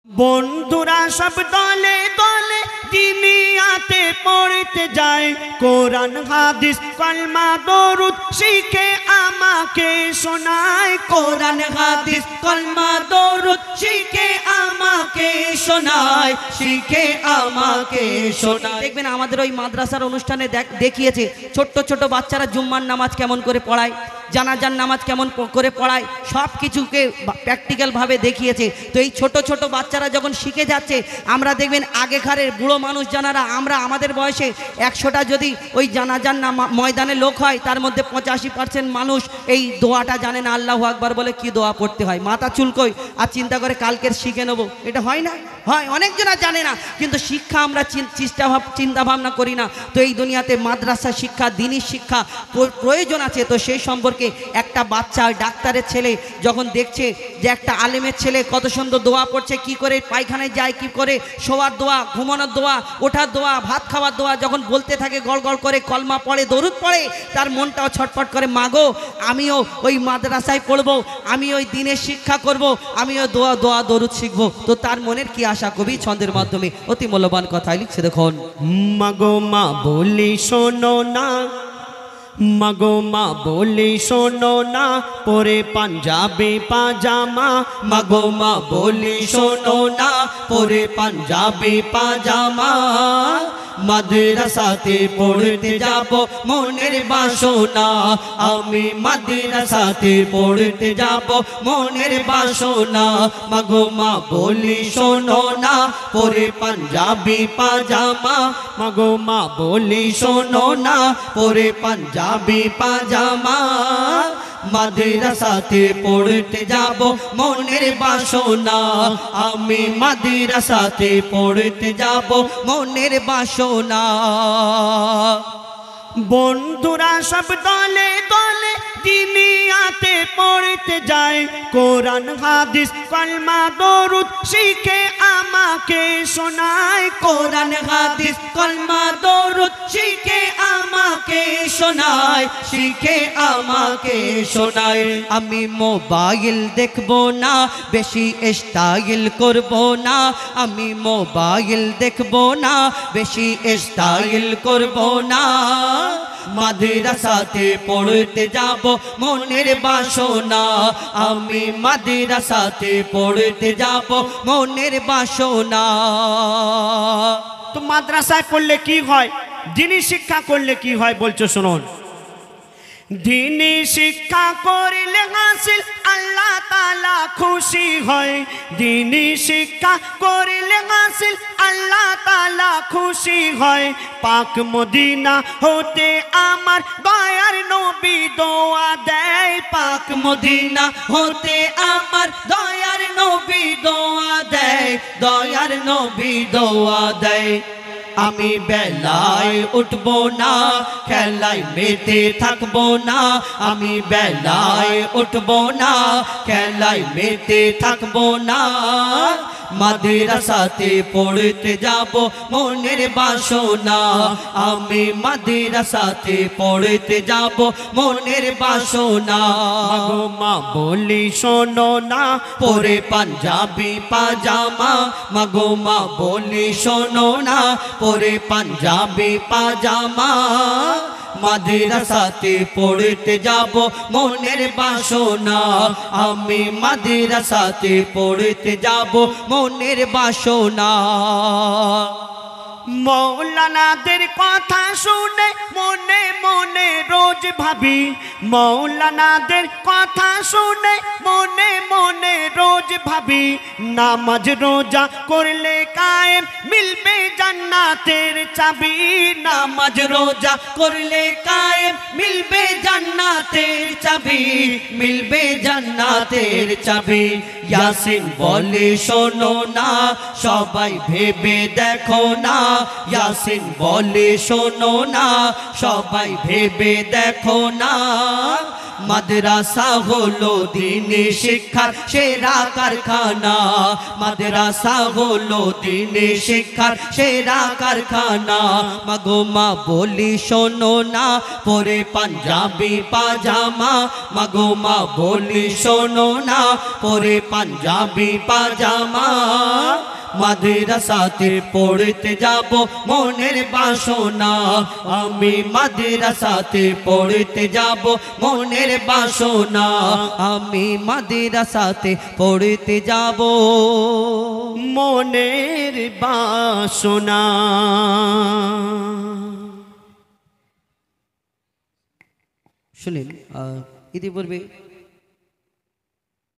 বন্ধুরা সব দলে দলে দুনিয়াতে পড়তে যায়, কোরআন হাদিস কলমা দরুদ শিখে আমাকে শোনায়। কোরআন হাদিস কলমা দরুদ শিখে আমাকে শোনায়, শিখে আমাকে শোনায়। দেখবেন আমাদের ওই মাদ্রাসার অনুষ্ঠানে দেখিয়েছে ছোট্ট ছোট বাচ্চারা জুম্মার নামাজ কেমন করে পড়ায়, জানাজার নামাজ কেমন করে পড়ায়, সব কিছুকে প্র্যাকটিক্যালভাবে দেখিয়েছে। তো এই ছোট ছোট বাচ্চারা যখন শিখে যাচ্ছে, আমরা দেখবেন আগেকারের বুড়ো মানুষ জানারা, আমরা আমাদের বয়সে 100টা যদি ওই জানাজার ময়দানে লোক হয়, তার মধ্যে 85% মানুষ এই দোয়াটা জানে না। আল্লাহু আকবার বলে কি দোয়া পড়তে হয়, মাথা চুলকোয় আর চিন্তা করে কালকের শিখে নেবো। এটা হয় না? হয়। অনেকজনা জানে না, কিন্তু শিক্ষা আমরা চিন্তা ভাবনা করি না। তো এই দুনিয়াতে মাদ্রাসা শিক্ষা, দ্বীনি শিক্ষা প্রয়োজন আছে। তো সেই সম্পর্কে একটা বাচ্চা ডাক্তারের ছেলে যখন দেখছে যে একটা আলেমের ছেলে কত সুন্দর দোয়া পড়ছে, কি করে পায়খানায় যায়, কি করে শোয়ার দোয়া, ঘুমানোর দোয়া, ওঠার দোয়া, ভাত খাওয়ার দোয়া যখন বলতে থাকে, গড় গড় করে কলমা পড়ে, দরুদ পড়ে, তার মনটাও ছটফট করে, মাগো আমিও ওই মাদ্রাসায় পড়বো, আমি ওই দ্বীনের শিক্ষা করব, আমিও দোয়া দরুদ শিখবো। তো তার মনের কি আশা কবি ছন্দের মাধ্যমে অতি মূল্যবান কথাই লিখছে। দেখুন, মাগো মা বলি শোনো না, মাগো মা বলি শোনো না, পরে পাঞ্জাবি পাজামা। মাগো মা বলি শোনো না, পরে পাঞ্জাবি পাজামা। মাদ্রাসাতে পড়তে যাব মনের বাসনা, আমি মাদ্রাসাতে পড়তে যাব মনের বাসনা। মাগো মা বলি শোনো না, পরে পাঞ্জাবি পাজামা। মাগো মা বলি শোনো না, পরে পাঞ্জাবি পাজামা। মাদ্রাসাতে পড়তে যাব মনের বাসনা, আমি মাদ্রাসাতে পড়তে যাব মনের বাসনা। বন্ধুরা সব দলে দলে দুনিয়াতে পড়তে যায়, কোরআন হাদিস কলমা দরুদ শিখে আমাকে শোনায়। কোরআন হাদিস কলমা দরুদ শিখে আমাকে শোনায়, শিখে আমাকে শোনায়। আমি মোবাইল দেখব না, বেশি স্টাইল করব না, আমি মোবাইল দেখব না, বেশি স্টাইল করব না। মাদ্রাসাতে পড়তে যাব মনের বাসনা, আমি মাদ্রাসাতে পড়তে যাব মনের বাসনা। তো মাদ্রাসায় পড়লে কি হয়, দ্বীনি শিক্ষা করলে কি হয় বলছো শুনুন। দ্বীনি শিক্ষা করলে হাসিল আল্লাহ তাআলা খুশি হয়, দ্বীনি শিক্ষা করলে হাসিল আল্লাহ তাআলা খুশি হয়। পাক মদিনা হতে আমার দয়ার নবী দোয়া দেয়, পাক মদিনা হতে আমার দয়ার নবী দোয়া দেয়, দয়ার নবী দোয়া দেয়। আমি বেলায় উঠবো না, খেলায় মেতে থাকবো না, আমি বেলায় উঠবো না, খেলায় মেতে থাকবো না। মাদ্রাসাতে পড়তে যাব মনের বাসনা, আমি মাদ্রাসাতে পড়তে যাব মনের বাসনা। মাগো মা বলি শোনো না, পরে পাঞ্জাবি পাজামা। মাগো মা বলি শোনো না, পরে পাঞ্জাবি পাজামা। মাদ্রাসাতে পড়তে যাব মনের বাসনা, আমি মাদ্রাসাতে পড়তে যাব মনের বাসনা। মৌলানাদের কথা শুনে মনে মনে রোজ ভাবি, মৌলানাদের কথা শুনে মনে মনে রোজ ভাবি। নামাজ রোজা করলে কায়েম মিলবে জান্নাতের চাবি, নামাজ রোজা করলে কায়েম মিলবে জান্নাতের চাবি, মিলবে জান্নাতের চাবি। ইয়াসিন বলে শোনো না, সবাই ভেবে দেখো না, ইয়াসিন বলে শোনো না, সবাই ভেবে দেখো না। মাদ্রাসা হলো দ্বীনি শিক্ষার সেরা কারখানা, মাদ্রাসা হলো দ্বীনি শিক্ষার সেরা কারখানা। মাগো মা বলি শোনো না, পরে পাঞ্জাবি পাজামা। মাগো মা বলি শোনো না, পরে পাঞ্জাবি পাজামা। মাদ্রাসাতে পড়তে যাব মনের বাসনা আমি মাদ্রাসাতে পড়তে যাব মনের বাসনা আমি মাদ্রাসাতে পড়তে যাব মনের বাসনা। শুনেন ইতিপূর্বে